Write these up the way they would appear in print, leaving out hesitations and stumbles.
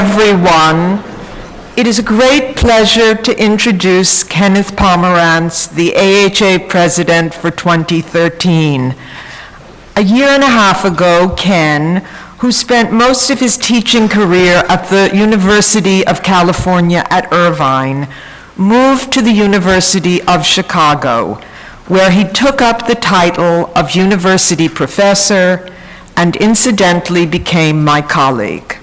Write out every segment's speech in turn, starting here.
everyone. It is a great pleasure to introduce Kenneth Pomeranz, the AHA president for 2013. A year and a half ago, Ken, who spent most of his teaching career at the University of California at Irvine, moved to the University of Chicago, where he took up the title of university professor and incidentally became my colleague.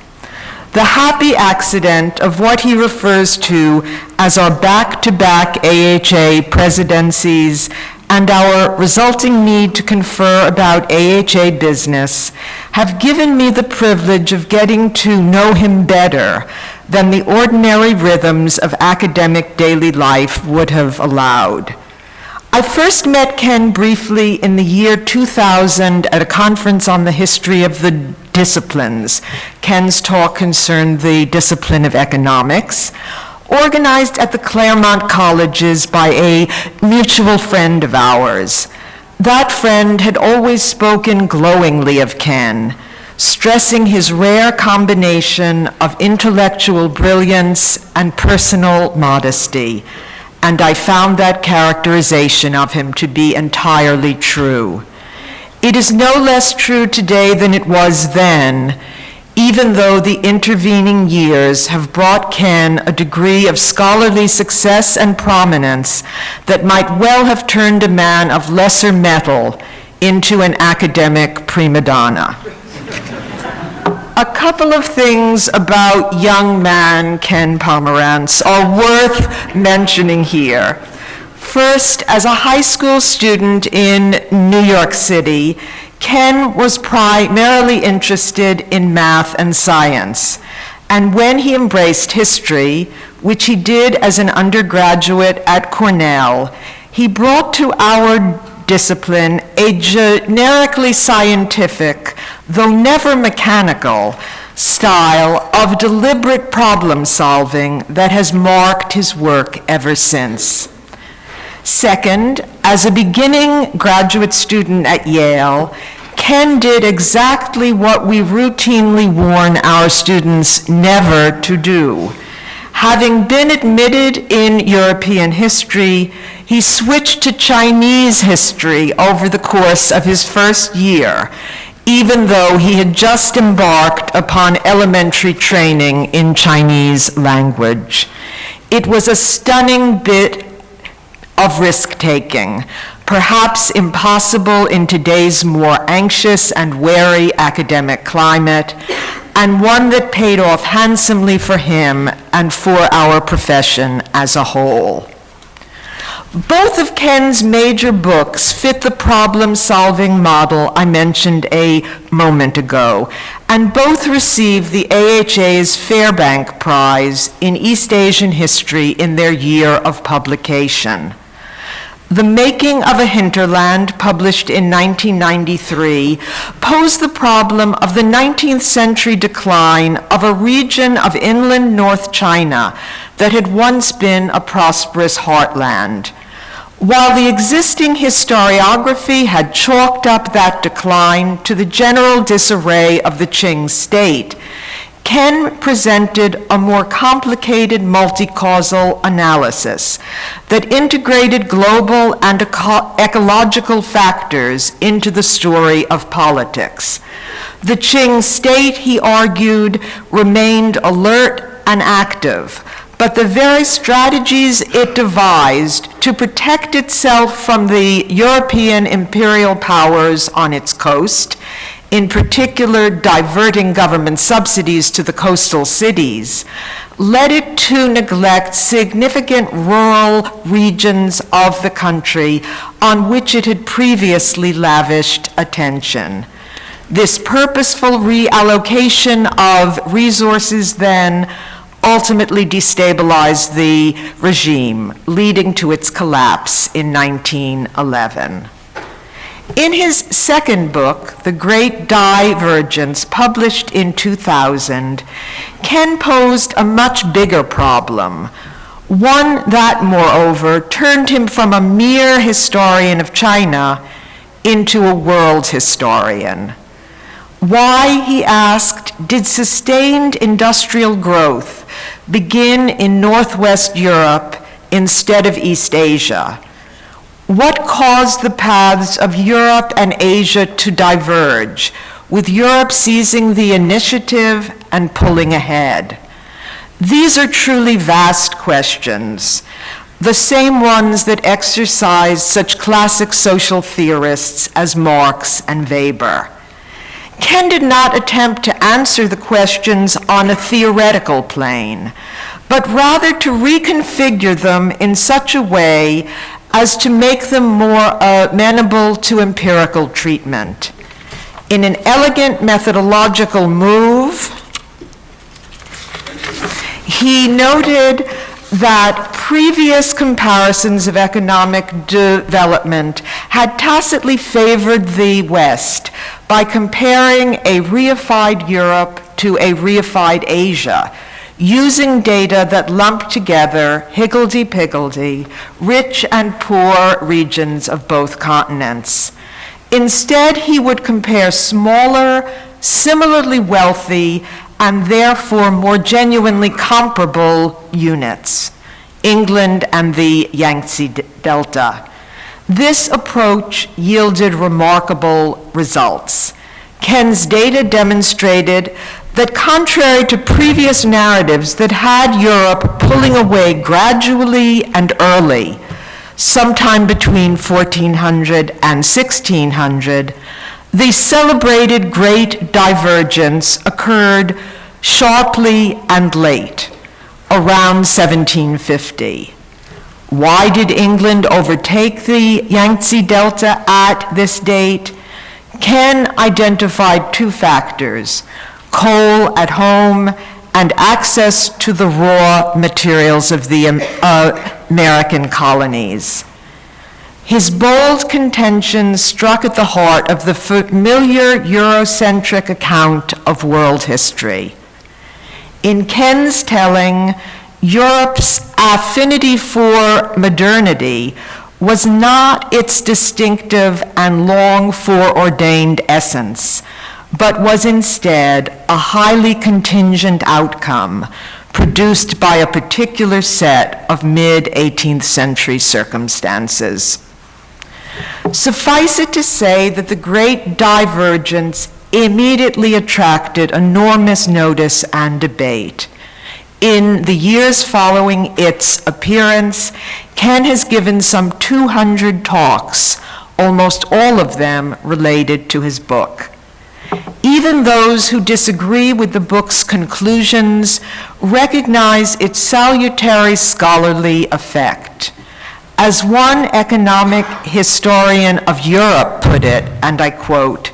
The happy accident of what he refers to as our back-to-back AHA presidencies and our resulting need to confer about AHA business have given me the privilege of getting to know him better than the ordinary rhythms of academic daily life would have allowed. I first met Ken briefly in the year 2000 at a conference on the history of the disciplines. Ken's talk concerned the discipline of economics, organized at the Claremont Colleges by a mutual friend of ours. That friend had always spoken glowingly of Ken, stressing his rare combination of intellectual brilliance and personal modesty. And I found that characterization of him to be entirely true. It is no less true today than it was then, even though the intervening years have brought Ken a degree of scholarly success and prominence that might well have turned a man of lesser mettle into an academic prima donna. A couple of things about young man Ken Pomerance are worth mentioning here. First, as a high school student in New York City, Ken was primarily interested in math and science. And when he embraced history, which he did as an undergraduate at Cornell, he brought to our discipline a generically scientific, though never mechanical, style of deliberate problem solving that has marked his work ever since. Second, as a beginning graduate student at Yale, Ken did exactly what we routinely warn our students never to do. Having been admitted in European history, he switched to Chinese history over the course of his first year, even though he had just embarked upon elementary training in Chinese language. It was a stunning bit of risk-taking, perhaps impossible in today's more anxious and wary academic climate, and one that paid off handsomely for him and for our profession as a whole. Both of Ken's major books fit the problem-solving model I mentioned a moment ago, and both received the AHA's Fairbank Prize in East Asian History in their year of publication. The Making of a Hinterland, published in 1993, posed the problem of the 19th century decline of a region of inland North China that had once been a prosperous heartland. While the existing historiography had chalked up that decline to the general disarray of the Qing state, Ken presented a more complicated multi-causal analysis that integrated global and ecological factors into the story of politics. The Qing state, he argued, remained alert and active, but the very strategies it devised to protect itself from the European imperial powers on its coast, in particular diverting government subsidies to the coastal cities, led it to neglect significant rural regions of the country on which it had previously lavished attention. This purposeful reallocation of resources then ultimately destabilized the regime, leading to its collapse in 1911. In his second book, The Great Divergence, published in 2000, Ken posed a much bigger problem, one that, moreover, turned him from a mere historian of China into a world historian. Why, he asked, did sustained industrial growth begin in Northwest Europe instead of East Asia? What caused the paths of Europe and Asia to diverge, with Europe seizing the initiative and pulling ahead? These are truly vast questions, the same ones that exercise such classic social theorists as Marx and Weber. Ken did not attempt to answer the questions on a theoretical plane, but rather to reconfigure them in such a way as to make them more amenable to empirical treatment. In an elegant methodological move, he noted that previous comparisons of economic development had tacitly favored the West by comparing a reified Europe to a reified Asia, using data that lumped together higgledy-piggledy, rich and poor regions of both continents. Instead, he would compare smaller, similarly wealthy, and therefore more genuinely comparable units, England and the Yangtze Delta. This approach yielded remarkable results. Ken's data demonstrated that contrary to previous narratives that had Europe pulling away gradually and early, sometime between 1400 and 1600, the celebrated Great Divergence occurred sharply and late, around 1750. Why did England overtake the Yangtze Delta at this date? Ken identified two factors: coal at home and access to the raw materials of the American colonies. His bold contention struck at the heart of the familiar Eurocentric account of world history. In Ken's telling, Europe's affinity for modernity was not its distinctive and long foreordained essence, but was instead a highly contingent outcome produced by a particular set of mid-18th century circumstances. Suffice it to say that the Great Divergence immediately attracted enormous notice and debate. In the years following its appearance, Ken has given some 200 talks, almost all of them related to his book. Even those who disagree with the book's conclusions recognize its salutary scholarly effect. As one economic historian of Europe put it, and I quote,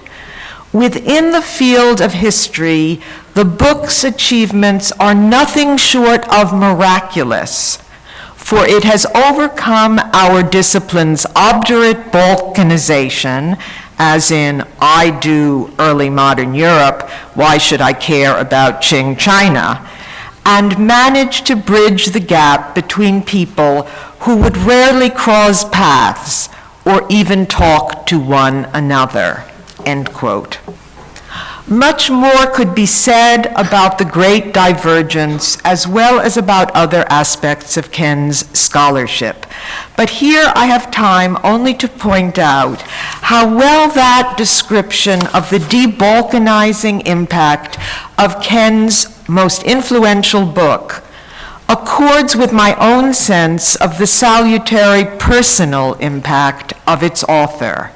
"Within the field of history, the book's achievements are nothing short of miraculous, for it has overcome our discipline's obdurate balkanization, as in, I do early modern Europe, why should I care about Qing China, and managed to bridge the gap between people who would rarely cross paths or even talk to one another," end quote. Much more could be said about the Great Divergence as well as about other aspects of Ken's scholarship. But here I have time only to point out how well that description of the de-balkanizing impact of Ken's most influential book accords with my own sense of the salutary personal impact of its author.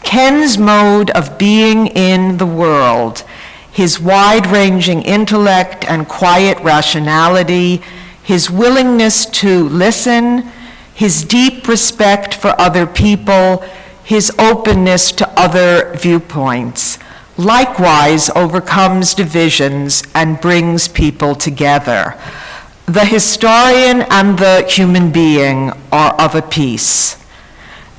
Ken's mode of being in the world, his wide-ranging intellect and quiet rationality, his willingness to listen, his deep respect for other people, his openness to other viewpoints, likewise overcomes divisions and brings people together. The historian and the human being are of a piece.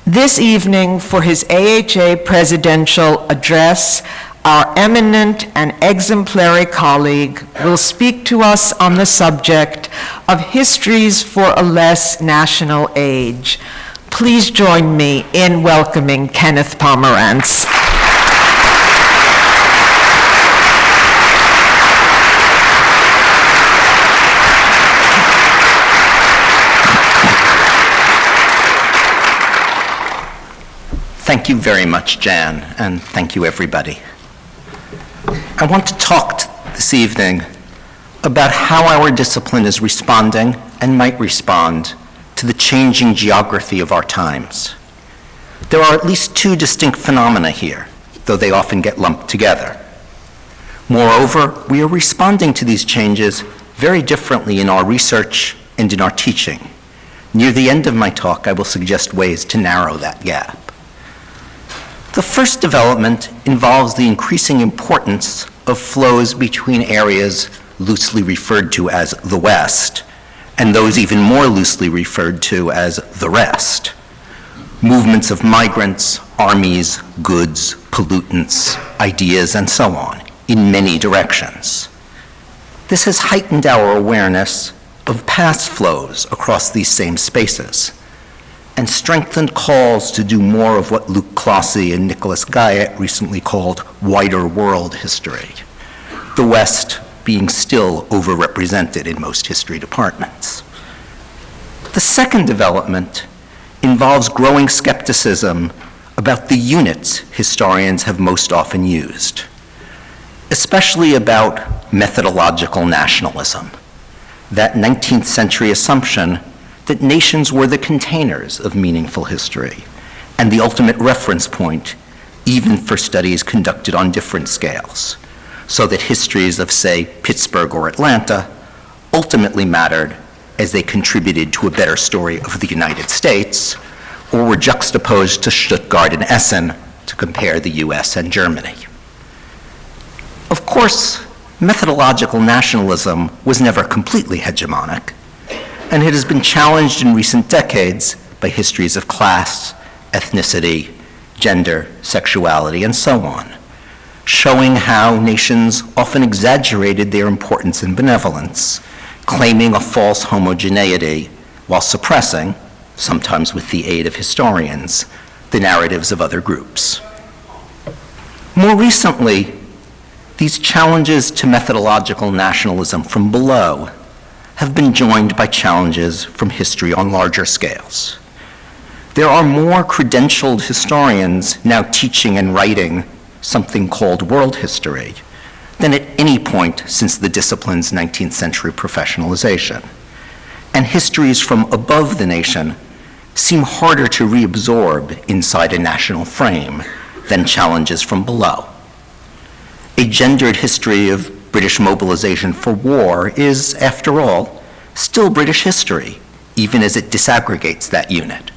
This evening, for his AHA presidential address, our eminent and exemplary colleague will speak to us on the subject of Histories for a Less National Age. Please join me in welcoming Kenneth Pomeranz. Thank you very much, Jan, and thank you, everybody. I want to talk this evening about how our discipline is responding and might respond to the changing geography of our times. There are at least two distinct phenomena here, though they often get lumped together. Moreover, we are responding to these changes very differently in our research and in our teaching. Near the end of my talk, I will suggest ways to narrow that gap. The first development involves the increasing importance of flows between areas loosely referred to as the West and those even more loosely referred to as the rest. Movements of migrants, armies, goods, pollutants, ideas, and so on, in many directions. This has heightened our awareness of past flows across these same spaces and strengthened calls to do more of what Luc Clossy and Nicholas Guyot recently called wider world history, the West being still overrepresented in most history departments. The second development involves growing skepticism about the units historians have most often used, especially about methodological nationalism, that 19th century assumption that nations were the containers of meaningful history and the ultimate reference point, even for studies conducted on different scales, so that histories of, say, Pittsburgh or Atlanta ultimately mattered as they contributed to a better story of the United States, or were juxtaposed to Stuttgart and Essen to compare the US and Germany. Of course, methodological nationalism was never completely hegemonic, and it has been challenged in recent decades by histories of class, ethnicity, gender, sexuality, and so on, showing how nations often exaggerated their importance and benevolence, claiming a false homogeneity while suppressing, sometimes with the aid of historians, the narratives of other groups. More recently, these challenges to methodological nationalism from below have been joined by challenges from history on larger scales. There are more credentialed historians now teaching and writing something called world history than at any point since the discipline's 19th century professionalization. And histories from above the nation seem harder to reabsorb inside a national frame than challenges from below. A gendered history of British mobilization for war is, after all, still British history, even as it disaggregates that unit.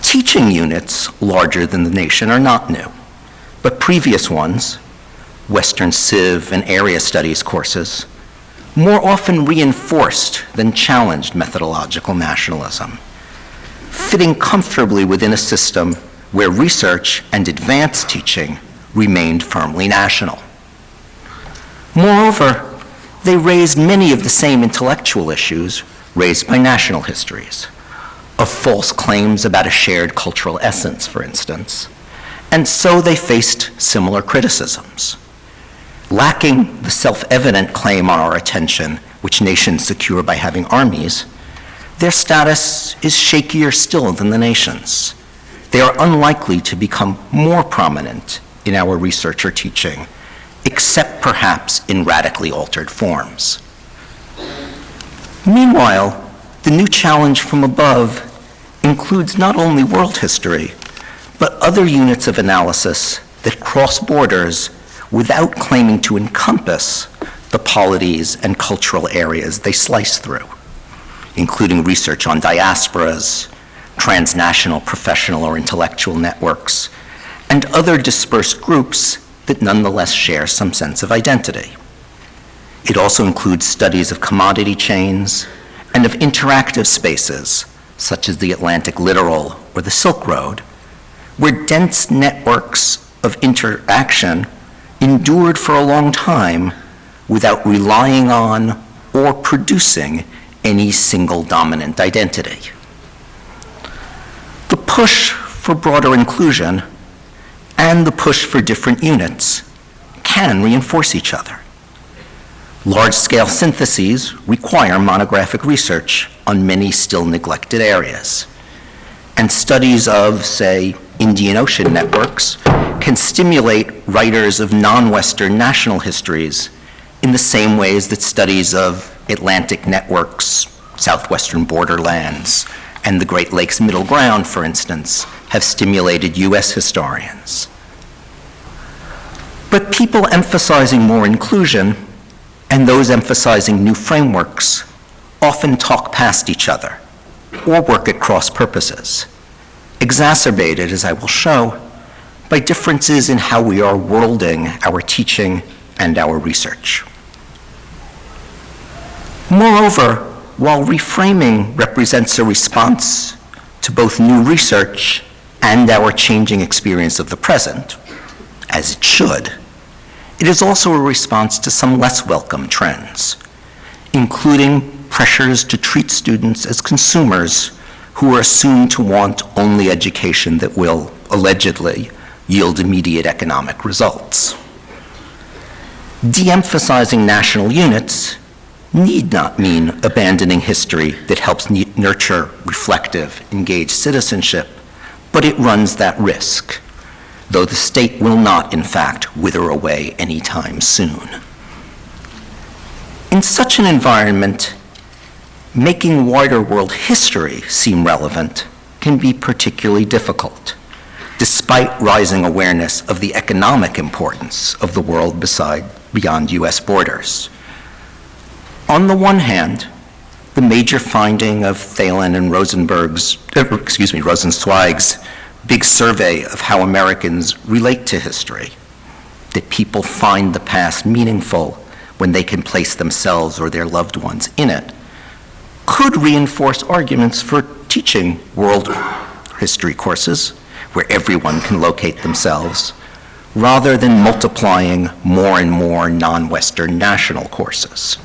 Teaching units larger than the nation are not new, but previous ones, Western Civ and area studies courses, more often reinforced than challenged methodological nationalism, fitting comfortably within a system where research and advanced teaching remained firmly national. Moreover, they raised many of the same intellectual issues raised by national histories, of false claims about a shared cultural essence, for instance, and so they faced similar criticisms. Lacking the self-evident claim on our attention, which nations secure by having armies, their status is shakier still than the nations. They are unlikely to become more prominent in our research or teaching, except perhaps in radically altered forms. Meanwhile, the new challenge from above includes not only world history, but other units of analysis that cross borders without claiming to encompass the polities and cultural areas they slice through, including research on diasporas, transnational professional or intellectual networks, and other dispersed groups that nonetheless share some sense of identity. It also includes studies of commodity chains and of interactive spaces, such as the Atlantic Littoral or the Silk Road, where dense networks of interaction endured for a long time without relying on or producing any single dominant identity. The push for broader inclusion and the push for different units can reinforce each other. Large-scale syntheses require monographic research on many still neglected areas, and studies of, say, Indian Ocean networks can stimulate writers of non-Western national histories in the same ways that studies of Atlantic networks, southwestern borderlands, and the Great Lakes Middle Ground, for instance, have stimulated U.S. historians. But people emphasizing more inclusion and those emphasizing new frameworks often talk past each other or work at cross purposes, exacerbated, as I will show, by differences in how we are worlding our teaching and our research. Moreover, while reframing represents a response to both new research and our changing experience of the present, as it should, it is also a response to some less welcome trends, including pressures to treat students as consumers who are assumed to want only education that will, allegedly, yield immediate economic results. De-emphasizing national units need not mean abandoning history that helps nurture reflective, engaged citizenship, but it runs that risk, though the state will not, in fact, wither away anytime soon. In such an environment, making wider world history seem relevant can be particularly difficult, despite rising awareness of the economic importance of the world beyond US borders. On the one hand, the major finding of Thelen and Rosenzweig's big survey of how Americans relate to history, that people find the past meaningful when they can place themselves or their loved ones in it, could reinforce arguments for teaching world history courses where everyone can locate themselves, rather than multiplying more and more non-Western national courses.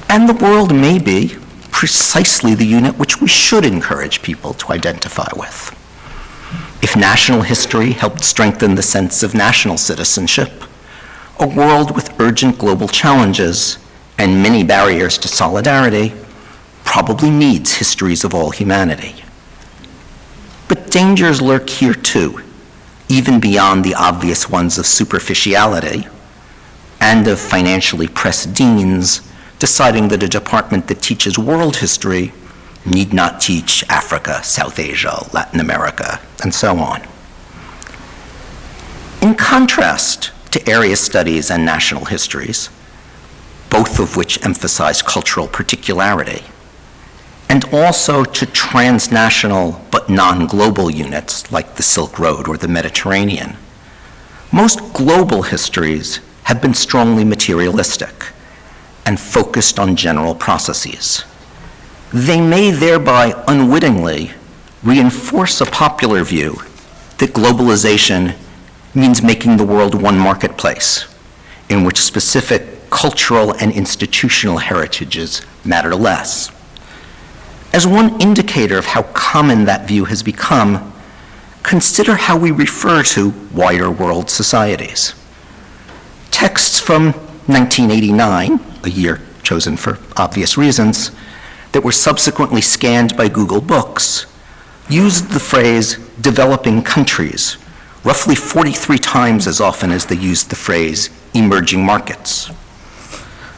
And the world may be precisely the unit which we should encourage people to identify with. If national history helped strengthen the sense of national citizenship, a world with urgent global challenges and many barriers to solidarity probably needs histories of all humanity. But dangers lurk here too, even beyond the obvious ones of superficiality and of financially pressed deans deciding that a department that teaches world history need not teach Africa, South Asia, Latin America, and so on. In contrast to area studies and national histories, both of which emphasize cultural particularity, and also to transnational but non-global units like the Silk Road or the Mediterranean, most global histories have been strongly materialistic and focused on general processes. They may thereby unwittingly reinforce a popular view that globalization means making the world one marketplace in which specific cultural and institutional heritages matter less. As one indicator of how common that view has become, consider how we refer to wider world societies. Texts from 1989, a year chosen for obvious reasons, that were subsequently scanned by Google Books, used the phrase developing countries roughly 43 times as often as they used the phrase emerging markets.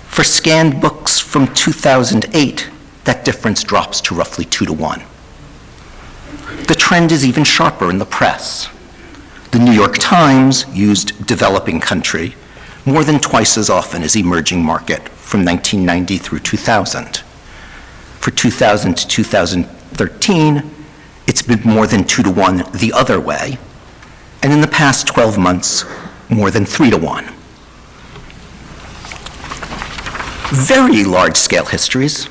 For scanned books from 2008, that difference drops to roughly 2 to 1. The trend is even sharper in the press. The New York Times used developing country more than twice as often as emerging market from 1990 through 2000. For 2000 to 2013, it's been more than 2 to 1 the other way, and in the past 12 months, more than 3 to 1. Very large-scale histories,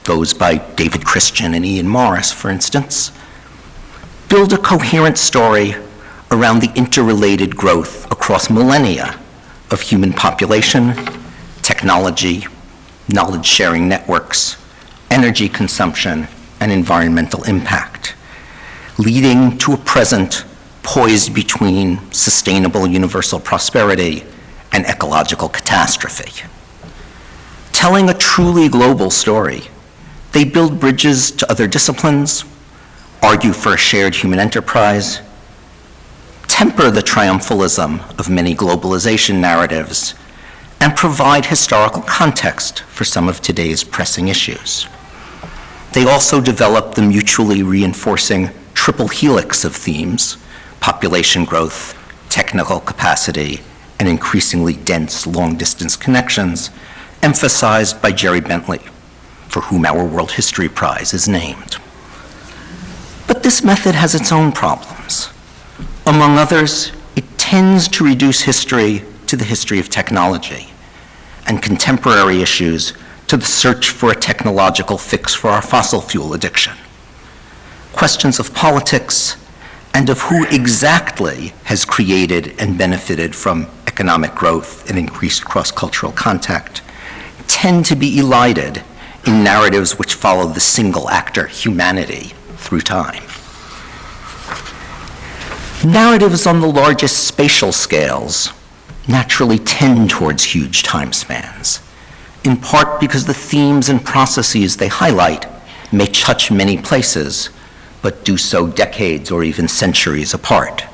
those by David Christian and Ian Morris, for instance, build a coherent story around the interrelated growth across millennia of human population, technology, knowledge-sharing networks, energy consumption, and environmental impact, leading to a present poised between sustainable universal prosperity and ecological catastrophe. Telling a truly global story, they build bridges to other disciplines, argue for a shared human enterprise, temper the triumphalism of many globalization narratives, and provide historical context for some of today's pressing issues. They also develop the mutually reinforcing triple helix of themes: population growth, technical capacity, and increasingly dense long-distance connections, emphasized by Jerry Bentley, for whom our World History Prize is named. But this method has its own problems. Among others, it tends to reduce history to the history of technology, and contemporary issues to the search for a technological fix for our fossil fuel addiction. Questions of politics and of who exactly has created and benefited from economic growth and increased cross-cultural contact tend to be elided in narratives which follow the single actor humanity through time. Narratives on the largest spatial scales naturally tend towards huge time spans, in part because the themes and processes they highlight may touch many places, but do so decades or even centuries apart.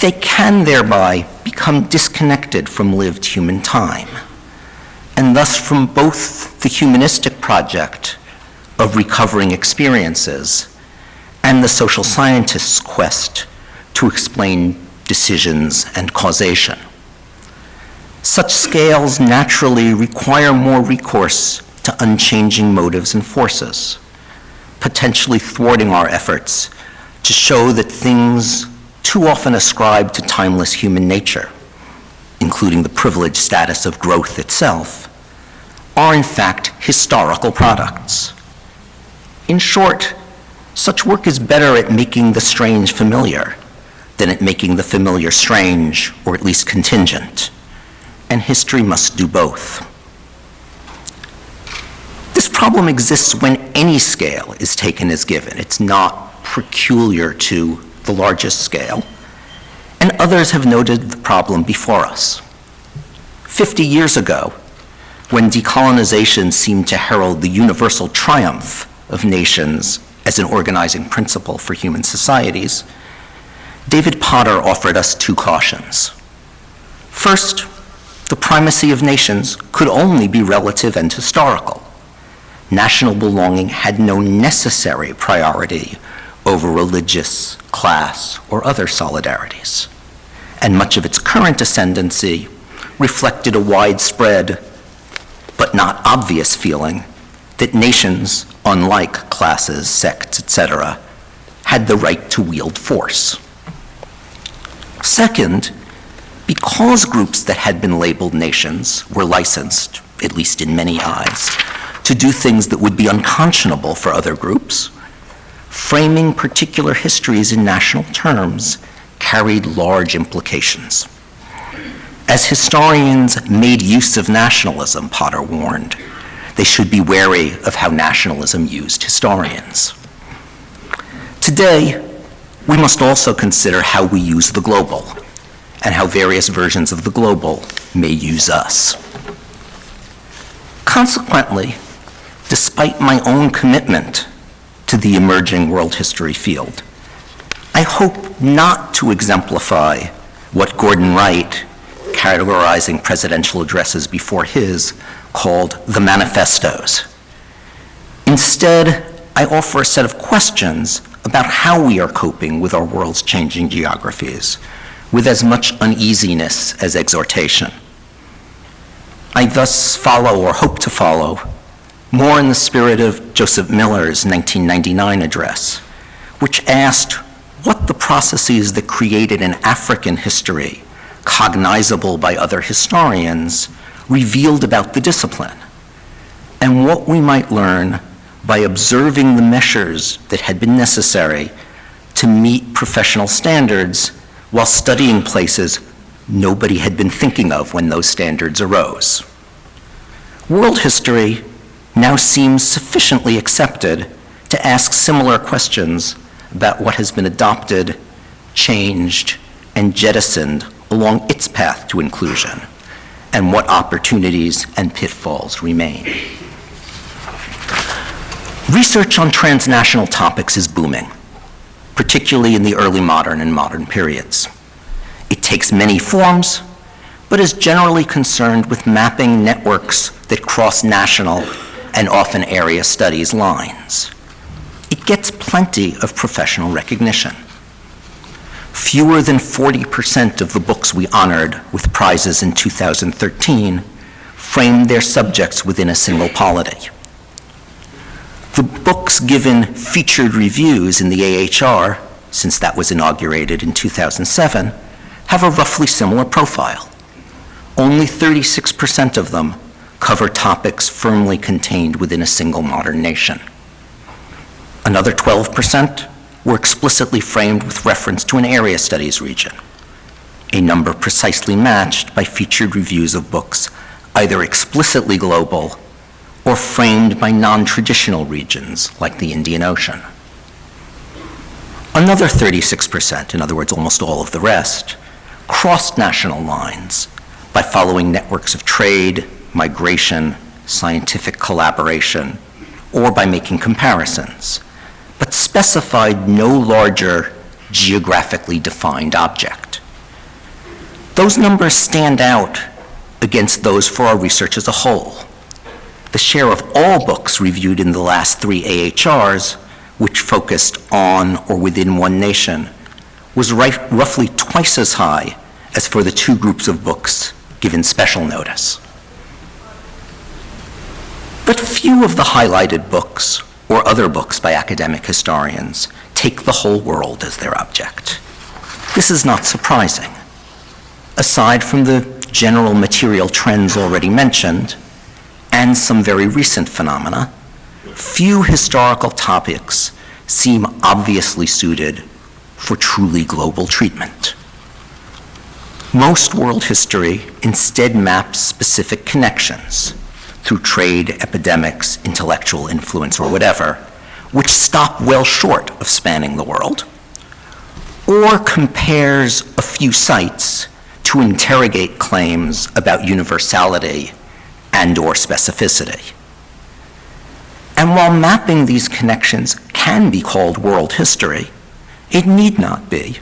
They can thereby become disconnected from lived human time, and thus from both the humanistic project of recovering experiences and the social scientist's quest to explain decisions and causation. Such scales naturally require more recourse to unchanging motives and forces, potentially thwarting our efforts to show that things too often ascribed to timeless human nature, including the privileged status of growth itself, are in fact historical products. In short, such work is better at making the strange familiar than at making the familiar strange, or at least contingent, and history must do both. This problem exists when any scale is taken as given. It's not peculiar to the largest scale, and others have noted the problem before us. 50 years ago, when decolonization seemed to herald the universal triumph of nations as an organizing principle for human societies, David Potter offered us two cautions. First, the primacy of nations could only be relative and historical. National belonging had no necessary priority over religious, class, or other solidarities, and much of its current ascendancy reflected a widespread but not obvious feeling that nations, unlike classes, sects, etc., had the right to wield force. Second, because groups that had been labeled nations were licensed, at least in many eyes, to do things that would be unconscionable for other groups, framing particular histories in national terms carried large implications. As historians made use of nationalism, Potter warned, they should be wary of how nationalism used historians. Today, we must also consider how we use the global and how various versions of the global may use us. Consequently, despite my own commitment to the emerging world history field, I hope not to exemplify what Gordon Wright, categorizing presidential addresses before his, called the manifestos. Instead, I offer a set of questions about how we are coping with our world's changing geographies, with as much uneasiness as exhortation. I thus follow, or hope to follow, more in the spirit of Joseph Miller's 1999 address, which asked what the processes that created an African history, cognizable by other historians, revealed about the discipline, and what we might learn by observing the measures that had been necessary to meet professional standards while studying places nobody had been thinking of when those standards arose. World history now seems sufficiently accepted to ask similar questions about what has been adopted, changed, and jettisoned along its path to inclusion, and what opportunities and pitfalls remain. Research on transnational topics is booming, particularly in the early modern and modern periods. It takes many forms, but is generally concerned with mapping networks that cross national and often area studies lines. It gets plenty of professional recognition. Fewer than 40% of the books we honored with prizes in 2013 framed their subjects within a single polity. The books given featured reviews in the AHR, since that was inaugurated in 2007, have a roughly similar profile. Only 36% of them cover topics firmly contained within a single modern nation. Another 12% were explicitly framed with reference to an area studies region, a number precisely matched by featured reviews of books either explicitly global or framed by non-traditional regions like the Indian Ocean. Another 36%, in other words, almost all of the rest, crossed national lines by following networks of trade, migration, scientific collaboration, or by making comparisons, but specified no larger geographically defined object. Those numbers stand out against those for our research as a whole. The share of all books reviewed in the last 3 AHRs, which focused on or within one nation, was roughly twice as high as for the 2 groups of books given special notice. But few of the highlighted books or other books by academic historians take the whole world as their object. This is not surprising. Aside from the general material trends already mentioned, and some very recent phenomena, few historical topics seem obviously suited for truly global treatment. Most world history instead maps specific connections through trade, epidemics, intellectual influence, or whatever, which stop well short of spanning the world, or compares a few sites to interrogate claims about universality and/or specificity. And while mapping these connections can be called world history, it need not be,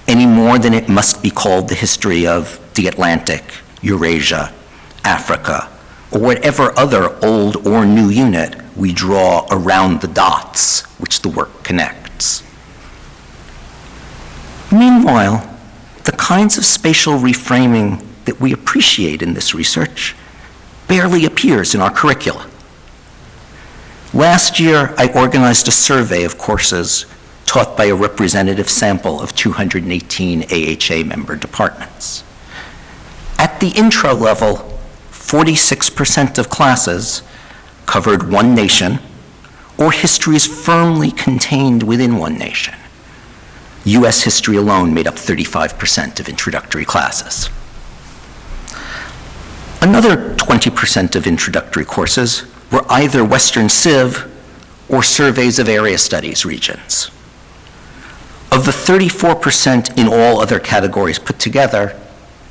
any more than it must be called the history of the Atlantic, Eurasia, Africa, or whatever other old or new unit we draw around the dots which the work connects. Meanwhile, the kinds of spatial reframing that we appreciate in this research barely appears in our curricula. Last year, I organized a survey of courses taught by a representative sample of 218 AHA member departments. At the intro level, 46% of classes covered one nation or histories firmly contained within one nation. US history alone made up 35% of introductory classes. Another 20% of introductory courses were either Western Civ or surveys of area studies regions. Of the 34% in all other categories put together,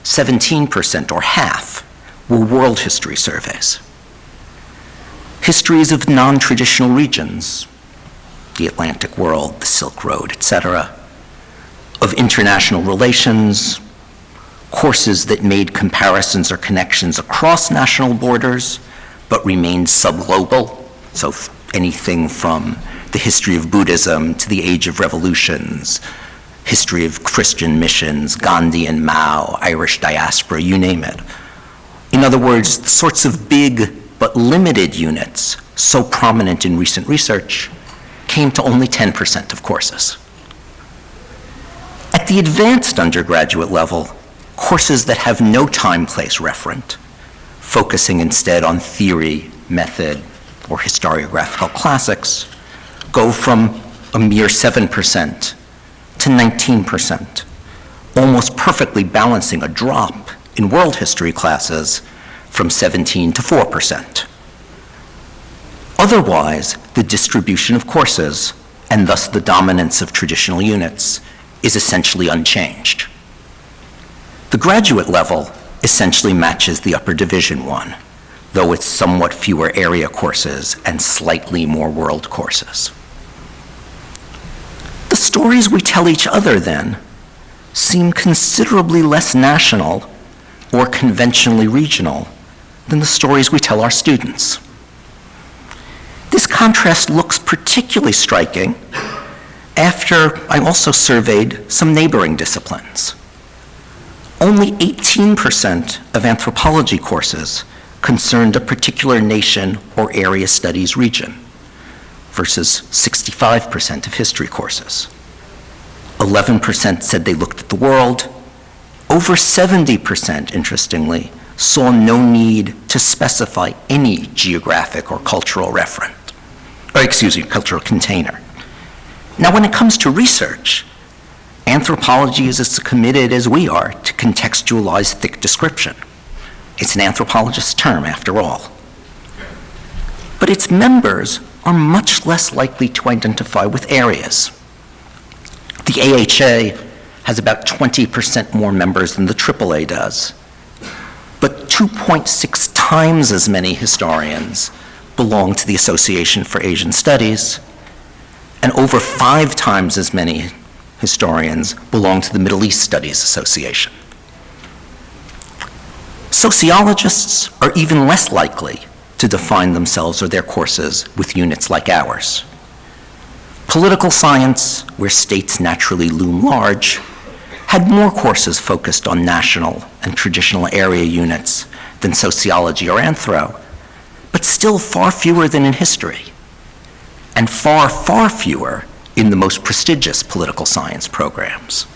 17%, or half, were world history surveys. Histories of non-traditional regions, the Atlantic world, the Silk Road, etc., of international relations, courses that made comparisons or connections across national borders, but remained subglobal, so anything from the history of Buddhism to the Age of Revolutions, history of Christian missions, Gandhi and Mao, Irish diaspora, you name it. In other words, the sorts of big but limited units so prominent in recent research came to only 10% of courses. At the advanced undergraduate level, courses that have no time-place referent, focusing instead on theory, method, or historiographical classics, go from a mere 7% to 19%, almost perfectly balancing a drop in world history classes from 17 to 4%. Otherwise, the distribution of courses, and thus the dominance of traditional units, is essentially unchanged. The graduate level essentially matches the upper division one, though with somewhat fewer area courses and slightly more world courses. The stories we tell each other, then, seem considerably less national or conventionally regional than the stories we tell our students. This contrast looks particularly striking after I also surveyed some neighboring disciplines. Only 18% of anthropology courses concerned a particular nation or area studies region, versus 65% of history courses. 11% said they looked at the world. Over 70%, interestingly, saw no need to specify any geographic or cultural cultural container. Now, when it comes to research, anthropology is as committed as we are to contextualize thick description. It's an anthropologist's term, after all. But its members are much less likely to identify with areas. The AHA has about 20% more members than the AAA does, but 2.6 times as many historians belong to the Association for Asian Studies, and over 5 times as many historians belong to the Middle East Studies Association. Sociologists are even less likely to define themselves or their courses with units like ours. Political science, where states naturally loom large, had more courses focused on national and traditional area units than sociology or anthro, but still far fewer than in history, and far, far fewer in the most prestigious political science programs.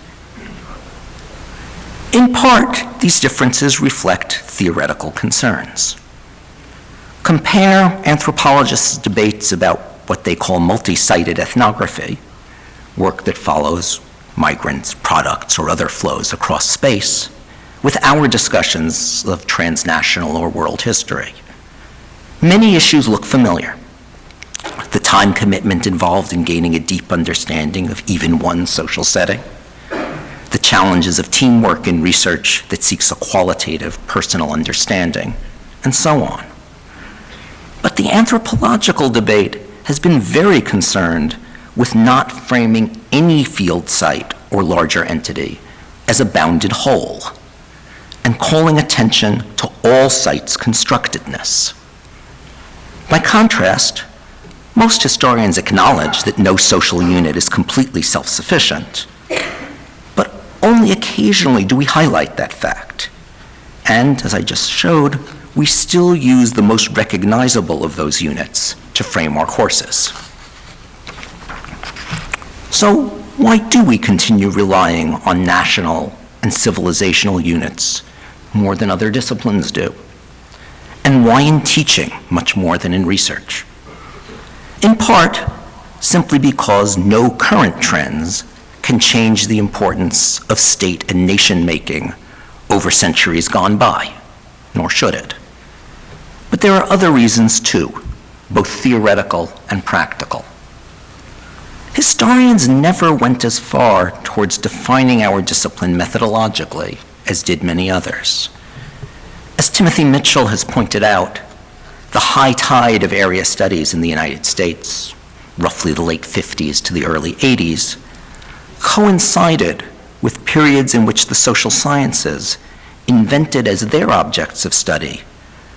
In part, these differences reflect theoretical concerns. Compare anthropologists' debates about what they call multi-sited ethnography, work that follows migrants, products, or other flows across space, with our discussions of transnational or world history. Many issues look familiar. The time commitment involved in gaining a deep understanding of even one social setting, the challenges of teamwork in research that seeks a qualitative personal understanding, and so on. But the anthropological debate has been very concerned with not framing any field site or larger entity as a bounded whole, and calling attention to all sites' constructedness. By contrast, most historians acknowledge that no social unit is completely self-sufficient, but only occasionally do we highlight that fact. And, as I just showed, we still use the most recognizable of those units to frame our courses. So, why do we continue relying on national and civilizational units more than other disciplines do? And why in teaching much more than in research? In part, simply because no current trends can change the importance of state and nation making over centuries gone by, nor should it. But there are other reasons too, both theoretical and practical. Historians never went as far towards defining our discipline methodologically as did many others. As Timothy Mitchell has pointed out, the high tide of area studies in the United States, roughly the late 50s to the early 80s, coincided with periods in which the social sciences invented as their objects of study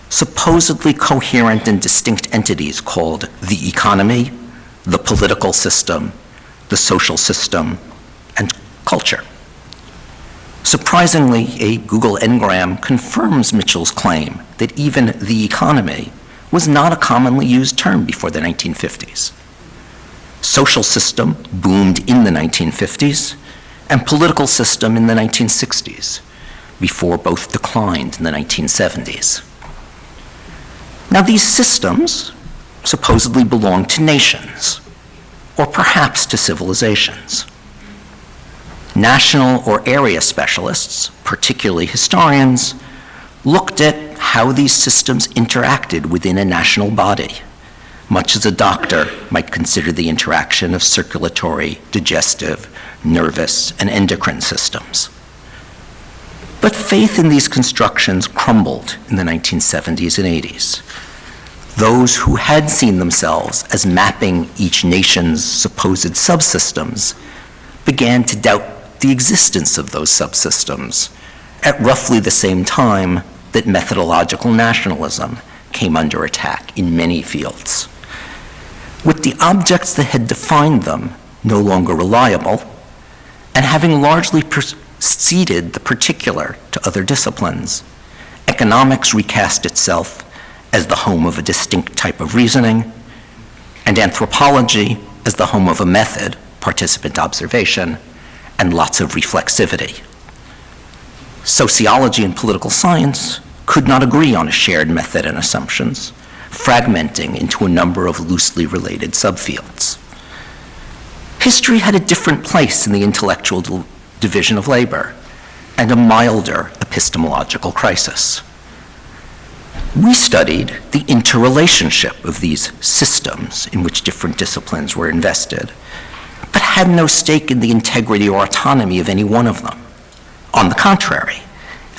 supposedly coherent and distinct entities called the economy, the political system, the social system, and culture. Surprisingly, a Google Ngram confirms Mitchell's claim that even the economy was not a commonly used term before the 1950s. Social system boomed in the 1950s, and political system in the 1960s, before both declined in the 1970s. Now, these systems supposedly belong to nations, or perhaps to civilizations. National or area specialists, particularly historians, looked at how these systems interacted within a national body, much as a doctor might consider the interaction of circulatory, digestive, nervous, and endocrine systems. But But faith in these constructions crumbled in the 1970s and 80s. Those who had seen themselves as mapping each nation's supposed subsystems began to doubt the existence of those subsystems at roughly the same time that methodological nationalism came under attack in many fields. With the objects that had defined them no longer reliable, and having largely ceded the particular to other disciplines, economics recast itself as the home of a distinct type of reasoning, and anthropology as the home of a method, participant observation, and lots of reflexivity. Sociology and political science could not agree on a shared method and assumptions, fragmenting into a number of loosely related subfields. History had a different place in the intellectual division of labor and a milder epistemological crisis. We studied the interrelationship of these systems in which different disciplines were invested, but had no stake in the integrity or autonomy of any one of them. On the contrary,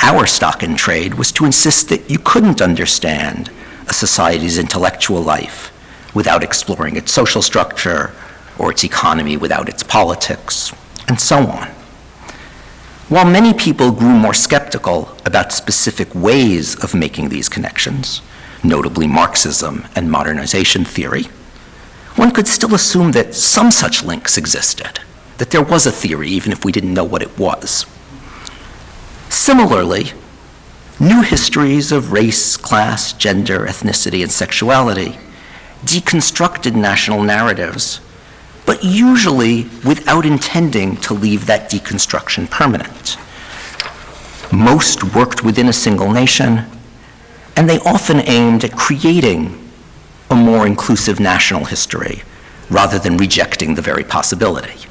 our stock in trade was to insist that you couldn't understand a society's intellectual life without exploring its social structure or its economy without its politics, and so on. While many people grew more skeptical about specific ways of making these connections, notably Marxism and modernization theory, one could still assume that some such links existed, that there was a theory even if we didn't know what it was. Similarly, new histories of race, class, gender, ethnicity, and sexuality deconstructed national narratives, but usually without intending to leave that deconstruction permanent. Most worked within a single nation, and they often aimed at creating a more inclusive national history rather than rejecting the very possibility.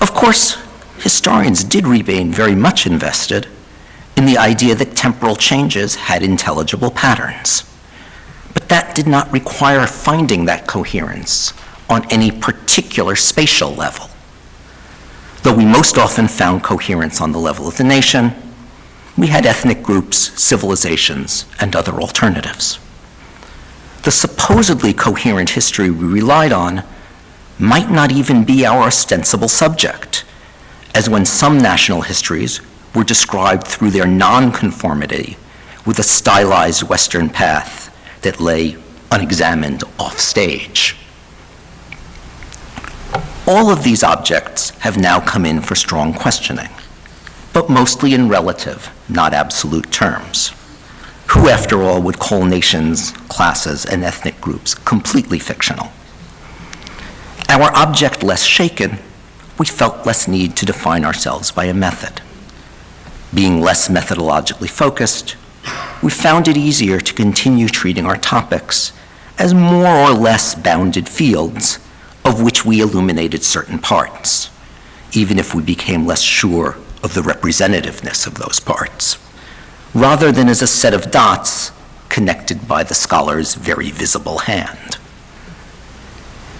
Of course, historians did remain very much invested in the idea that temporal changes had intelligible patterns, but that did not require finding that coherence on any particular spatial level. Though we most often found coherence on the level of the nation, we had ethnic groups, civilizations, and other alternatives. The supposedly coherent history we relied on might not even be our ostensible subject, as when some national histories were described through their nonconformity with a stylized Western path that lay unexamined off stage. All of these objects have now come in for strong questioning, but mostly in relative, not absolute terms. Who, after all, would call nations, classes, and ethnic groups completely fictional? Our object less shaken, we felt less need to define ourselves by a method. Being less methodologically focused, we found it easier to continue treating our topics as more or less bounded fields of which we illuminated certain parts, even if we became less sure of the representativeness of those parts, rather than as a set of dots connected by the scholar's very visible hand.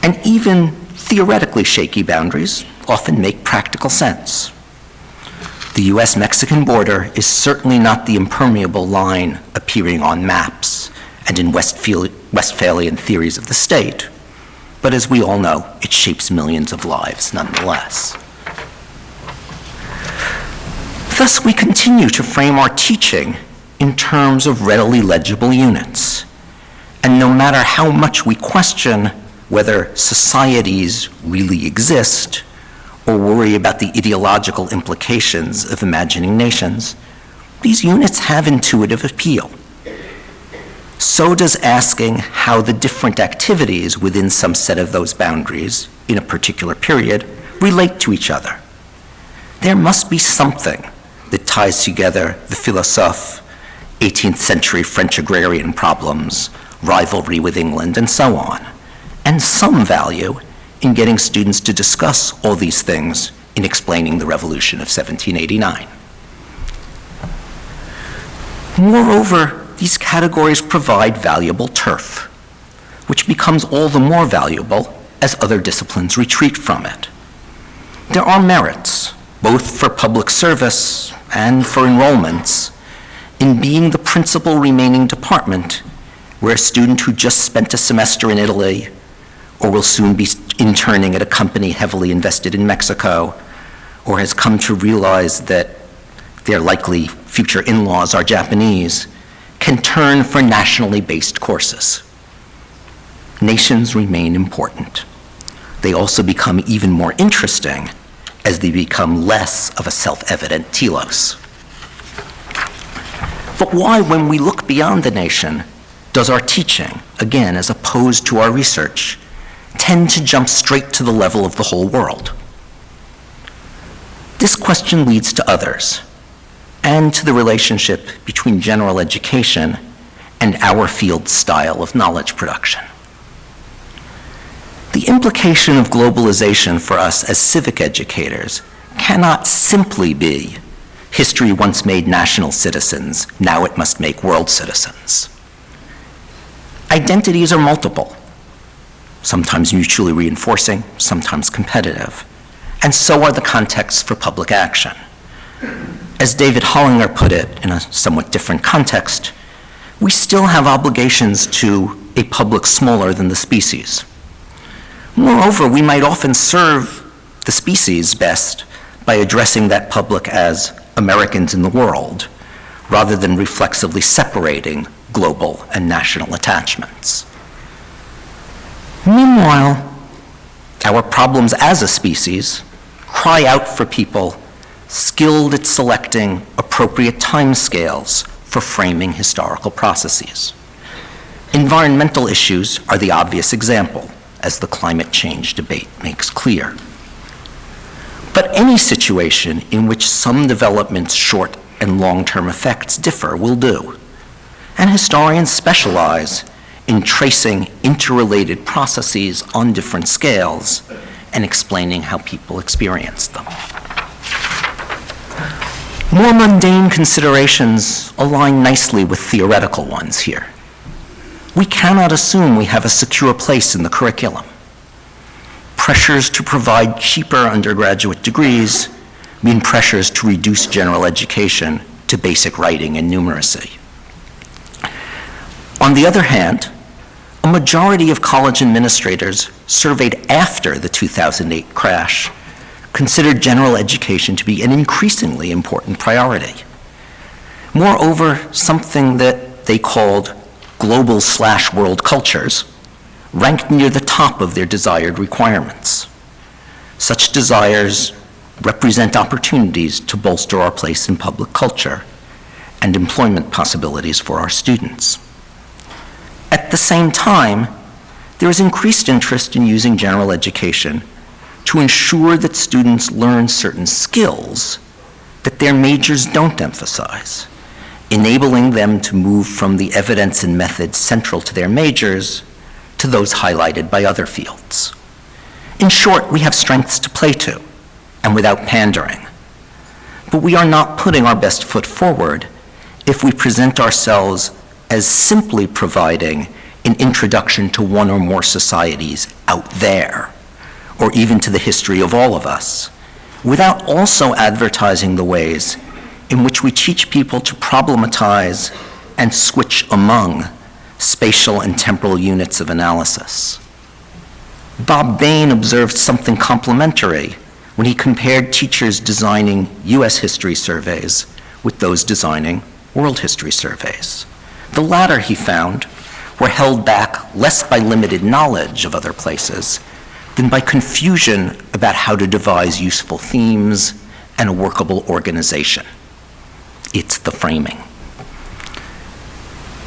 And even theoretically shaky boundaries often make practical sense. The US-Mexican border is certainly not the impermeable line appearing on maps and in Westphalian theories of the state, but as we all know, it shapes millions of lives nonetheless. Thus, we continue to frame our teaching in terms of readily legible units, and no matter how much we question whether societies really exist or worry about the ideological implications of imagining nations, these units have intuitive appeal. So does asking how the different activities within some set of those boundaries in a particular period relate to each other. There must be something that ties together the philosophe, 18th century French agrarian problems, rivalry with England, and so on, and some value in getting students to discuss all these things in explaining the Revolution of 1789. Moreover, these categories provide valuable turf, which becomes all the more valuable as other disciplines retreat from it. There are merits, both for public service and for enrollments, in being the principal remaining department where a student who just spent a semester in Italy or will soon be interning at a company heavily invested in Mexico, or has come to realize that their likely future in-laws are Japanese, can turn for nationally based courses. Nations remain important. They also become even more interesting as they become less of a self-evident telos. But why, when we look beyond the nation, does our teaching, again, as opposed to our research, tend to jump straight to the level of the whole world? This question leads to others, and to the relationship between general education and our field's style of knowledge production. The implication of globalization for us as civic educators cannot simply be history once made national citizens, now it must make world citizens. Identities are multiple, sometimes mutually reinforcing, sometimes competitive, and so are the contexts for public action. As David Hollinger put it in a somewhat different context, we still have obligations to a public smaller than the species. Moreover, we might often serve the species best by addressing that public as Americans in the world, rather than reflexively separating global and national attachments. Meanwhile, our problems as a species cry out for people skilled at selecting appropriate timescales for framing historical processes. Environmental issues are the obvious example, as the climate change debate makes clear. But any situation in which some development's short and long-term effects differ will do, and historians specialize in tracing interrelated processes on different scales and explaining how people experience them. More mundane considerations align nicely with theoretical ones here. We cannot assume we have a secure place in the curriculum. Pressures to provide cheaper undergraduate degrees mean pressures to reduce general education to basic writing and numeracy. On the other hand, a majority of college administrators surveyed after the 2008 crash considered general education to be an increasingly important priority. Moreover, something that they called global/world cultures ranked near the top of their desired requirements. Such desires represent opportunities to bolster our place in public culture and employment possibilities for our students. At the same time, there is increased interest in using general education to ensure that students learn certain skills that their majors don't emphasize, enabling them to move from the evidence and methods central to their majors to those highlighted by other fields. In short, we have strengths to play to, and without pandering. But we are not putting our best foot forward if we present ourselves as simply providing an introduction to one or more societies out there, or even to the history of all of us, without also advertising the ways in which we teach people to problematize and switch among spatial and temporal units of analysis. Bob Bain observed something complementary when he compared teachers designing US history surveys with those designing world history surveys. The latter, he found, were held back less by limited knowledge of other places than by confusion about how to devise useful themes and a workable organization. It's the framing.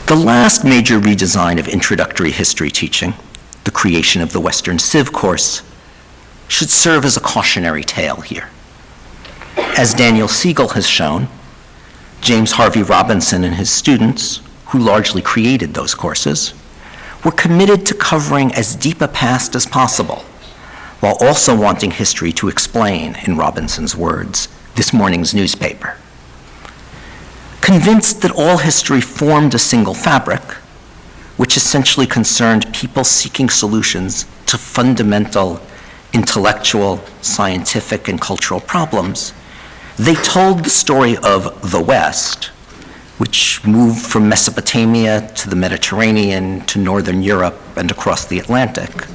The last major redesign of introductory history teaching, the creation of the Western Civ course, should serve as a cautionary tale here. As Daniel Siegel has shown, James Harvey Robinson and his students, who largely created those courses, were committed to covering as deep a past as possible, while also wanting history to explain, in Robinson's words, this morning's newspaper. Convinced that all history formed a single fabric, which essentially concerned people seeking solutions to fundamental intellectual, scientific, and cultural problems, They told the story of the West, which moved from Mesopotamia to the Mediterranean to Northern Europe and across the Atlantic,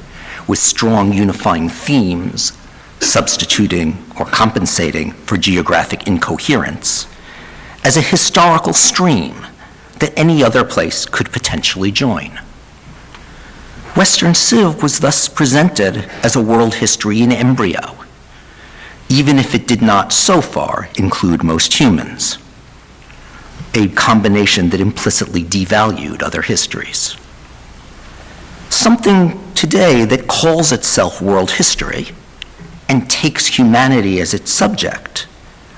with strong unifying themes, substituting or compensating for geographic incoherence, as a historical stream that any other place could potentially join. Western Civ was thus presented as a world history in embryo, even if it did not so far include most humans, a combination that implicitly devalued other histories. Something today that calls itself world history and takes humanity as its subject,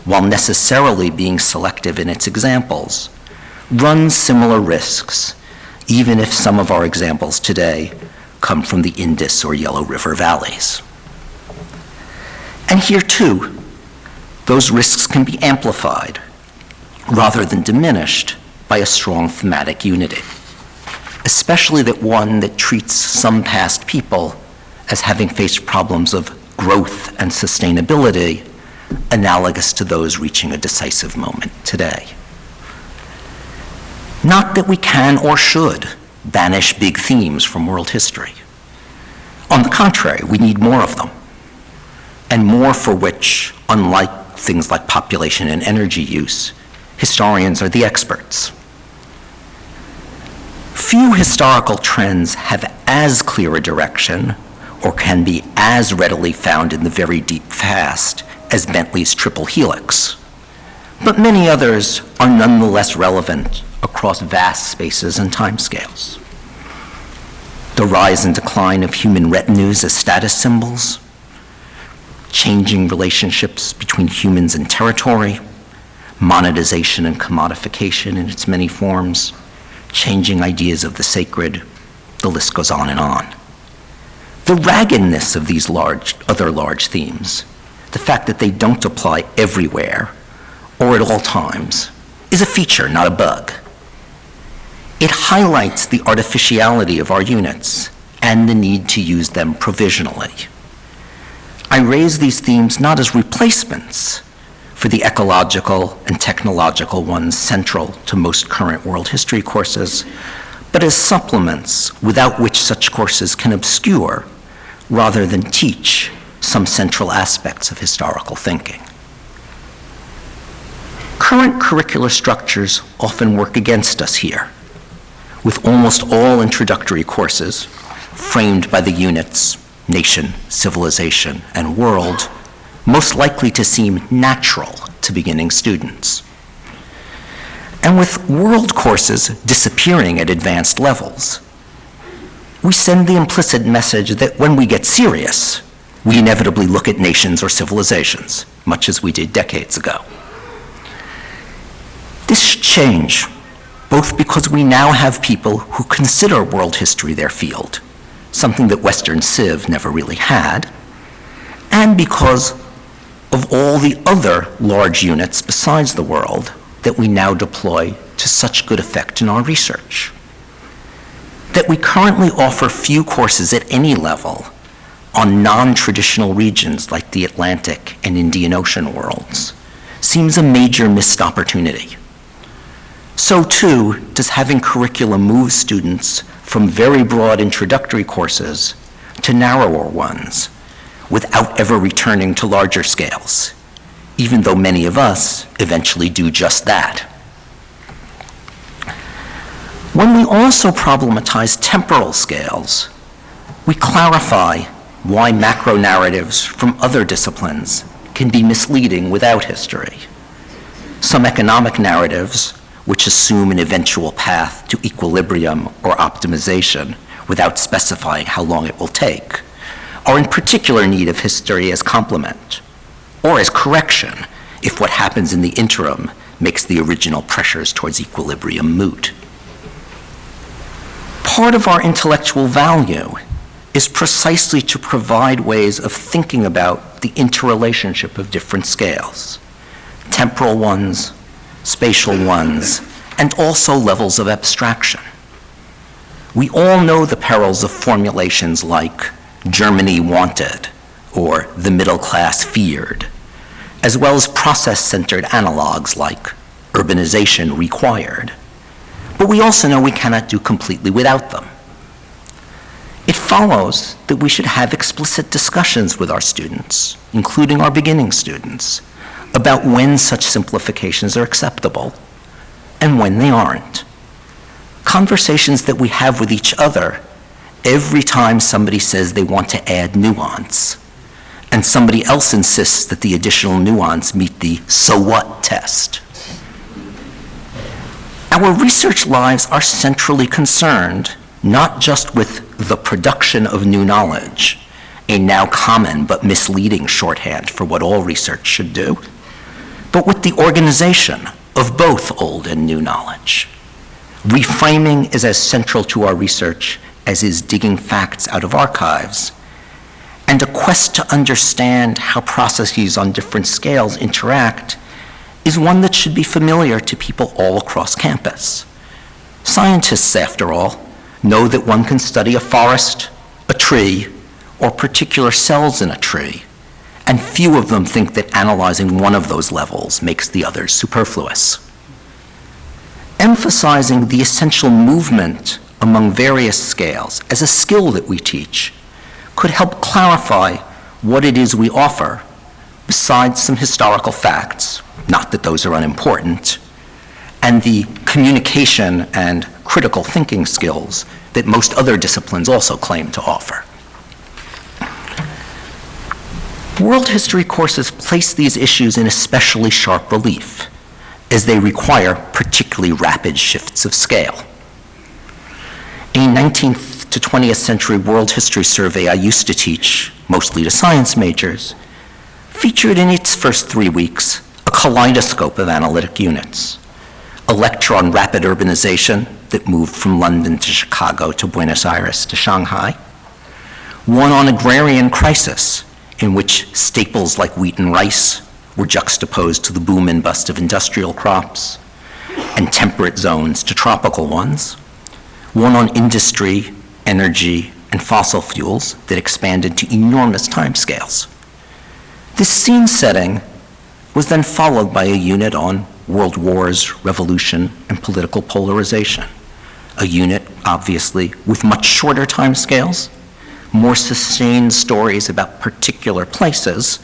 while necessarily being selective in its examples, runs similar risks, even if some of our examples today come from the Indus or Yellow River valleys. And here too, those risks can be amplified rather than diminished by a strong thematic unity, especially that one that treats some past people as having faced problems of growth and sustainability analogous to those reaching a decisive moment today. Not that we can or should banish big themes from world history. On the contrary, we need more of them, and more for which, unlike things like population and energy use, historians are the experts. Few historical trends have as clear a direction or can be as readily found in the very deep past as Bentley's triple helix, but many others are nonetheless relevant across vast spaces and timescales. The rise and decline of human retinues as status symbols, changing relationships between humans and territory, monetization and commodification in its many forms, changing ideas of the sacred, the list goes on and on. The raggedness of these other large themes, the fact that they don't apply everywhere or at all times, is a feature, not a bug. It highlights the artificiality of our units and the need to use them provisionally. I raise these themes not as replacements for the ecological and technological ones central to most current world history courses, but as supplements without which such courses can obscure rather than teach some central aspects of historical thinking. Current curricular structures often work against us here, with almost all introductory courses framed by the units nation, civilization, and world most likely to seem natural to beginning students. And with world courses disappearing at advanced levels, we send the implicit message that when we get serious, we inevitably look at nations or civilizations, much as we did decades ago. This should change, both because we now have people who consider world history their field, something that Western Civ never really had, and because of all the other large units besides the world that we now deploy to such good effect in our research. That we currently offer few courses at any level on non-traditional regions like the Atlantic and Indian Ocean worlds seems a major missed opportunity. So too does having curriculum move students from very broad introductory courses to narrower ones without ever returning to larger scales, even though many of us eventually do just that. When we also problematize temporal scales, we clarify why macro narratives from other disciplines can be misleading without history. Some economic narratives, which assume an eventual path to equilibrium or optimization without specifying how long it will take, are in particular need of history as complement, or as correction if what happens in the interim makes the original pressures towards equilibrium moot. Part of our intellectual value is precisely to provide ways of thinking about the interrelationship of different scales, temporal ones, spatial ones, and also levels of abstraction. We all know the perils of formulations like Germany wanted or the middle class feared, as well as process-centered analogs like urbanization required. But we also know we cannot do completely without them. It follows that we should have explicit discussions with our students, including our beginning students, about when such simplifications are acceptable and when they aren't. Conversations that we have with each other every time somebody says they want to add nuance, and somebody else insists that the additional nuance meet the so what test. Our research lives are centrally concerned not just with the production of new knowledge, a now common but misleading shorthand for what all research should do, but with the organization of both old and new knowledge. Reframing is as central to our research as is digging facts out of archives, and a quest to understand how processes on different scales interact is one that should be familiar to people all across campus. Scientists, after all, know that one can study a forest, a tree, or particular cells in a tree, and few of them think that analyzing one of those levels makes the others superfluous. Emphasizing the essential movement among various scales as a skill that we teach could help clarify what it is we offer, besides some historical facts, not that those are unimportant, and the communication and critical thinking skills that most other disciplines also claim to offer. World history courses place these issues in especially sharp relief, as they require particularly rapid shifts of scale. A 19th to 20th century world history survey I used to teach, mostly to science majors, featured in its first 3 weeks a kaleidoscope of analytic units. A lecture on rapid urbanization that moved from London to Chicago to Buenos Aires to Shanghai. One on agrarian crisis, in which staples like wheat and rice were juxtaposed to the boom and bust of industrial crops, and temperate zones to tropical ones. One on industry, energy, and fossil fuels that expanded to enormous timescales. This scene setting was then followed by a unit on world wars, revolution, and political polarization. A unit, obviously, with much shorter timescales, more sustained stories about particular places,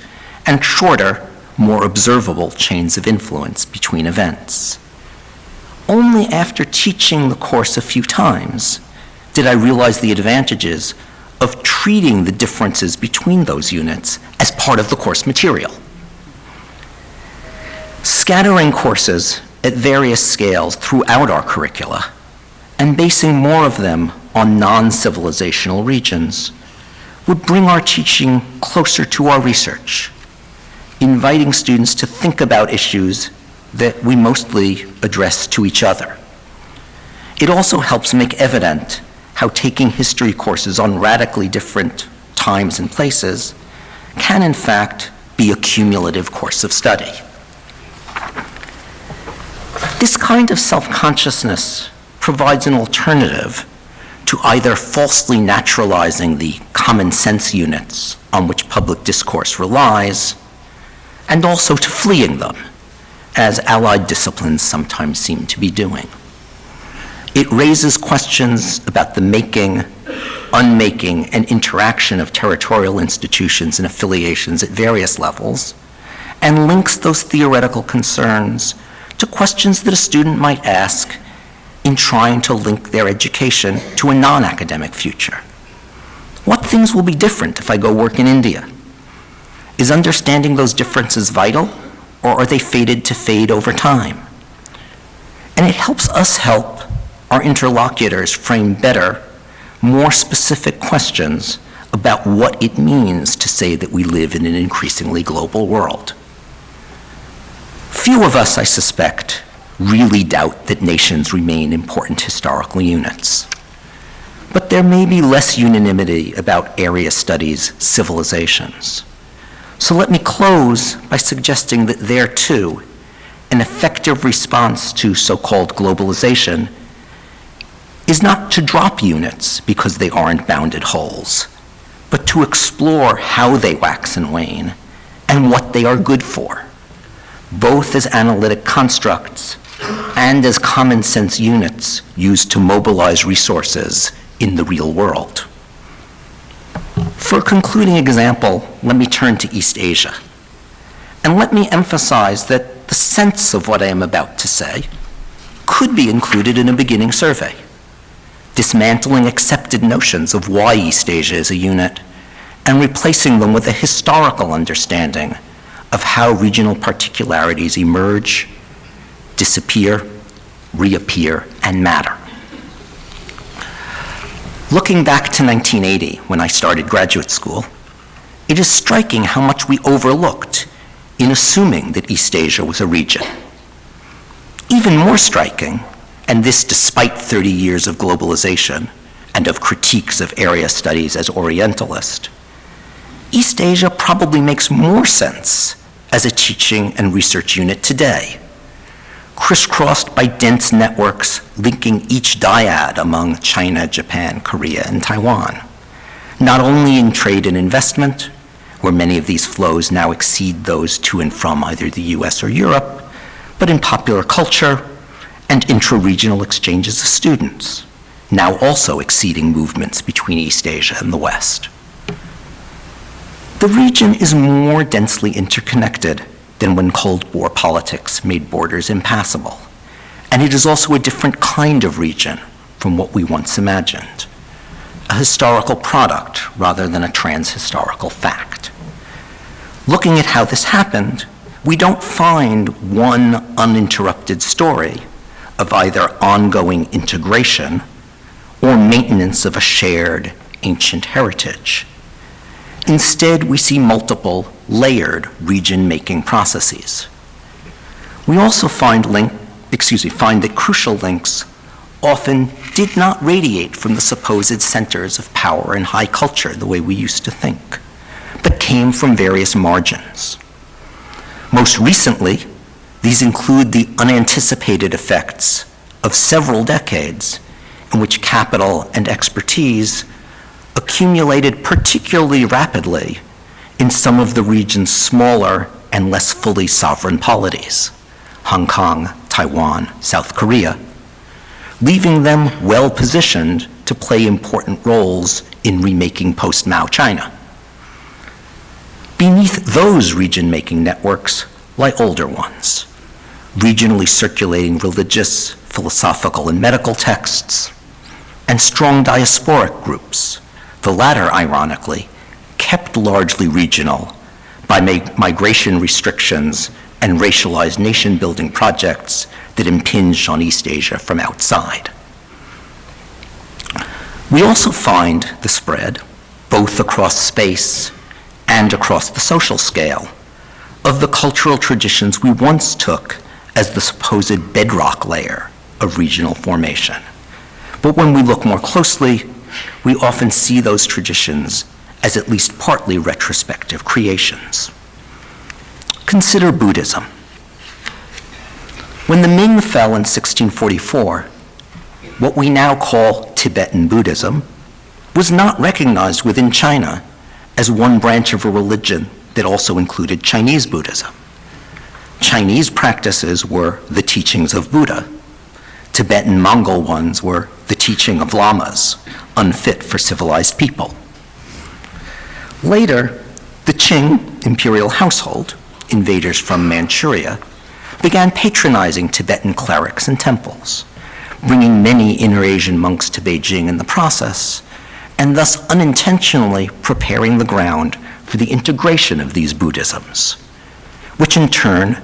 and shorter, more observable chains of influence between events. Only after teaching the course a few times did I realize the advantages of treating the differences between those units as part of the course material. Scattering courses at various scales throughout our curricula and basing more of them on non-civilizational regions would bring our teaching closer to our research, inviting students to think about issues that we mostly address to each other. It also helps make evident how taking history courses on radically different times and places can in fact be a cumulative course of study. This kind of self-consciousness provides an alternative to either falsely naturalizing the common sense units on which public discourse relies, and also to fleeing them, as allied disciplines sometimes seem to be doing. It raises questions about the making, unmaking, and interaction of territorial institutions and affiliations at various levels, and links those theoretical concerns to questions that a student might ask in trying to link their education to a non-academic future. What things will be different if I go work in India? Is understanding those differences vital, or are they fated to fade over time? And it helps us help our interlocutors frame better, more specific questions about what it means to say that we live in an increasingly global world. Few of us, I suspect, really doubt that nations remain important historical units. But there may be less unanimity about area studies, civilizations. So let me close by suggesting that there too, an effective response to so-called globalization is not to drop units because they aren't bounded wholes, but to explore how they wax and wane and what they are good for. both as analytic constructs and as common sense units used to mobilize resources in the real world. For a concluding example, let me turn to East Asia. And let me emphasize that the sense of what I am about to say could be included in a beginning survey, dismantling accepted notions of why East Asia is a unit and replacing them with a historical understanding of how regional particularities emerge, disappear, reappear, and matter. Looking back to 1980, when I started graduate school, it is striking how much we overlooked in assuming that East Asia was a region. Even more striking, and this despite 30 years of globalization and of critiques of area studies as Orientalist, East Asia probably makes more sense as a teaching and research unit today, crisscrossed by dense networks linking each dyad among China, Japan, Korea, and Taiwan, not only in trade and investment, where many of these flows now exceed those to and from either the US or Europe, but in popular culture and intra-regional exchanges of students, now also exceeding movements between East Asia and the West. The region is more densely interconnected than when Cold War politics made borders impassable, and it is also a different kind of region from what we once imagined, a historical product rather than a trans-historical fact. Looking at how this happened, we don't find one uninterrupted story of either ongoing integration or maintenance of a shared ancient heritage. Instead, we see multiple layered region-making processes. We also find that crucial links often did not radiate from the supposed centers of power and high culture the way we used to think, but came from various margins. Most recently, these include the unanticipated effects of several decades in which capital and expertise accumulated particularly rapidly in some of the region's smaller and less fully sovereign polities, Hong Kong, Taiwan, South Korea, leaving them well positioned to play important roles in remaking post-Mao China. Beneath those region-making networks lie older ones, regionally circulating religious, philosophical, and medical texts, and strong diasporic groups, the latter, ironically, kept largely regional by migration restrictions and racialized nation-building projects that impinged on East Asia from outside. We also find the spread, both across space and across the social scale, of the cultural traditions we once took as the supposed bedrock layer of regional formation. But when we look more closely, we often see those traditions as at least partly retrospective creations. Consider Buddhism. When the Ming fell in 1644, what we now call Tibetan Buddhism was not recognized within China as one branch of a religion that also included Chinese Buddhism. Chinese practices were the teachings of Buddha. Tibetan Mongol ones were the teaching of lamas, unfit for civilized people. Later, the Qing imperial household, invaders from Manchuria, began patronizing Tibetan clerics and temples, bringing many inner Asian monks to Beijing in the process, and thus unintentionally preparing the ground for the integration of these Buddhisms, which in turn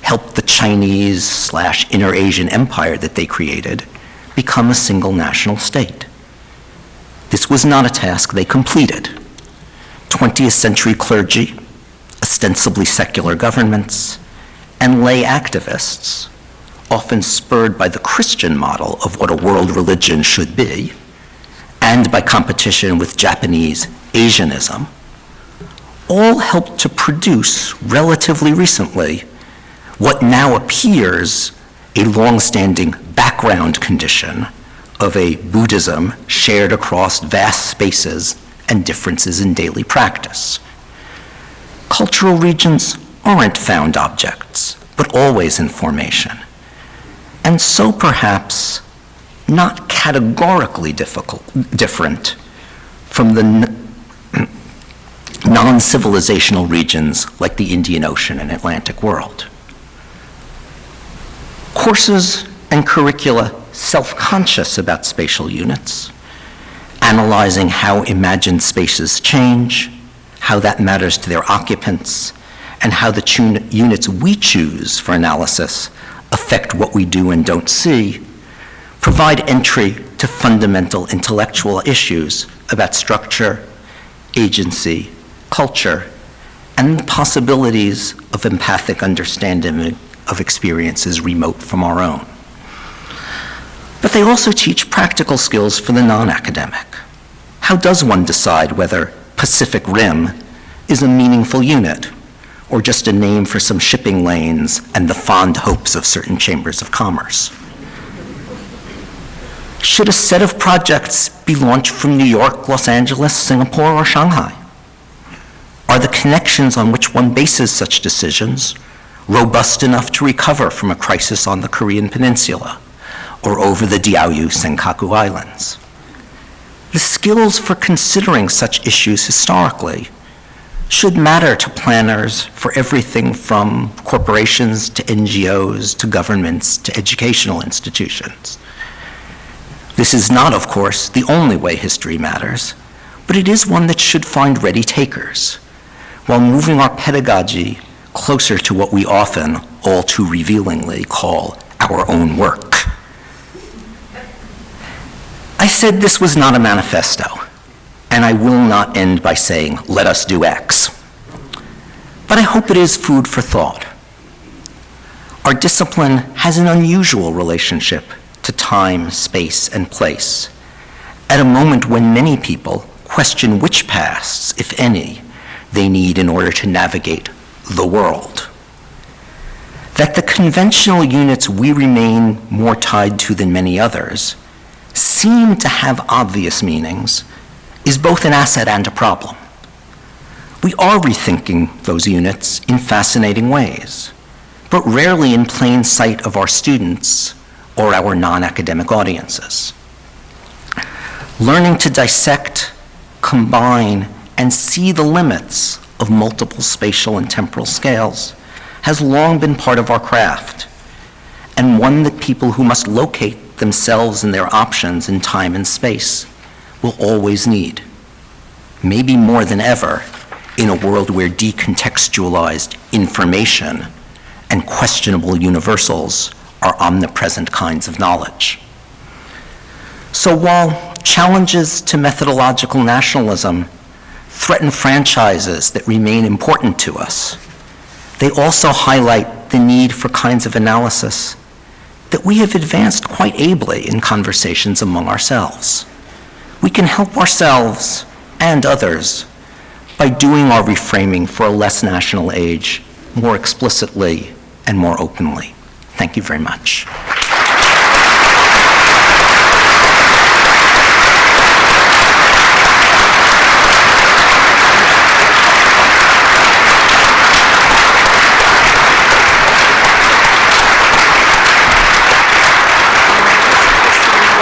helped the Chinese/Inner Asian empire that they created become a single national state. This was not a task they completed. 20th century clergy, ostensibly secular governments, and lay activists, often spurred by the Christian model of what a world religion should be, and by competition with Japanese Asianism, all helped to produce, relatively recently, what now appears a long-standing background condition of a Buddhism shared across vast spaces and differences in daily practice. Cultural regions aren't found objects. but always in formation, and so perhaps not categorically different from the non-civilizational regions like the Indian Ocean and Atlantic world. Courses and curricula self-conscious about spatial units, analyzing how imagined spaces change, how that matters to their occupants, and how the units we choose for analysis affect what we do and don't see, provide entry to fundamental intellectual issues about structure, agency, culture, and the possibilities of empathic understanding of experiences remote from our own. But they also teach practical skills for the non-academic. How does one decide whether Pacific Rim is a meaningful unit, or just a name for some shipping lanes and the fond hopes of certain chambers of commerce? Should a set of projects be launched from New York, Los Angeles, Singapore, or Shanghai? Are the connections on which one bases such decisions robust enough to recover from a crisis on the Korean Peninsula or over the Diaoyu Senkaku Islands? The skills for considering such issues historically should matter to planners for everything from corporations to NGOs to governments to educational institutions. This is not, of course, the only way history matters, but it is one that should find ready takers, while moving our pedagogy closer to what we often, all too revealingly, call our own work. I said this was not a manifesto, and I will not end by saying, let us do X. But I hope it is food for thought. Our discipline has an unusual relationship to time, space, and place, at a moment when many people question which paths, if any, they need in order to navigate the world. That the conventional units we remain more tied to than many others seem to have obvious meanings is both an asset and a problem. We are rethinking those units in fascinating ways, but rarely in plain sight of our students or our non-academic audiences. Learning to dissect, combine, and see the limits of multiple spatial and temporal scales has long been part of our craft, and one that people who must locate themselves and their options in time and space will always need, maybe more than ever in a world where decontextualized information and questionable universals are omnipresent kinds of knowledge. So while challenges to methodological nationalism threaten franchises that remain important to us, they also highlight the need for kinds of analysis that we have advanced quite ably in conversations among ourselves. We can help ourselves and others by doing our reframing for a less national age more explicitly and more openly. Thank you very much.